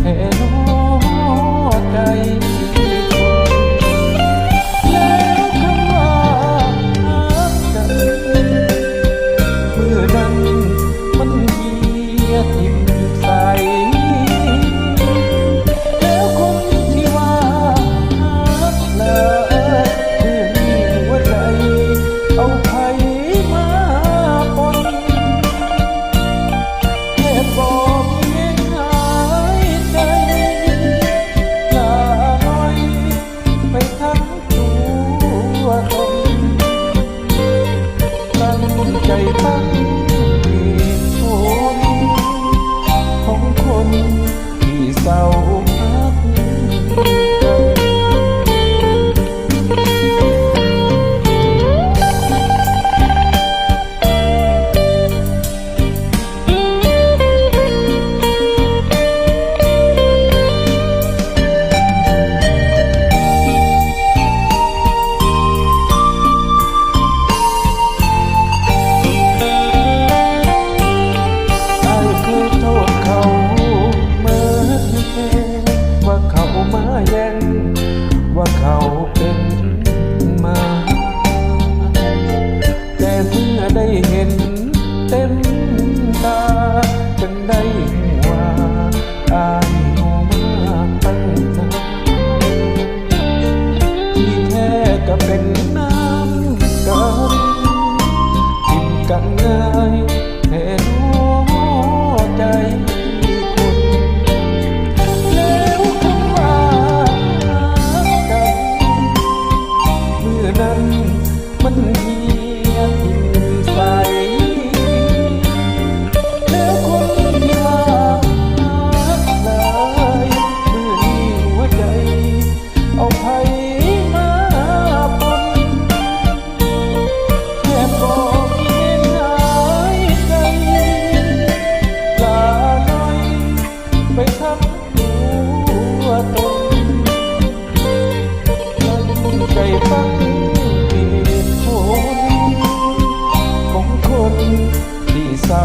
แท้น้อใจแล้วคำว่ารักกันเมื่อนั้นมันเหี่ยทิ่มใสแล้วคนที่ว่ารักเลยเมื่อมีหัวใจเอาไผมาปนแค่บอกเพียงหายใจลาน้อยไปทั้งตัวตนตั้งใจตั้งเหตุผลของคนที่เศร้าพักกัน ว่าเขาเป็นมาแต่เมื่อได้เห็นเต็มตาจึงได้ว่าอายเอามาตั้งนานที่แท้ก็เป็นน้ำกันทิ่มกันง่ายแท้น้อใจนั้นมันเหี่ยทิ่มใสแล้วคนที่ว่ารักเลยเมื่อมีหัวใจเอาไผมาปนแค่บอกเพียงหายใจลาน้อยไปทั้งตัวตนตั้งใจฟังของคนที่เศร้า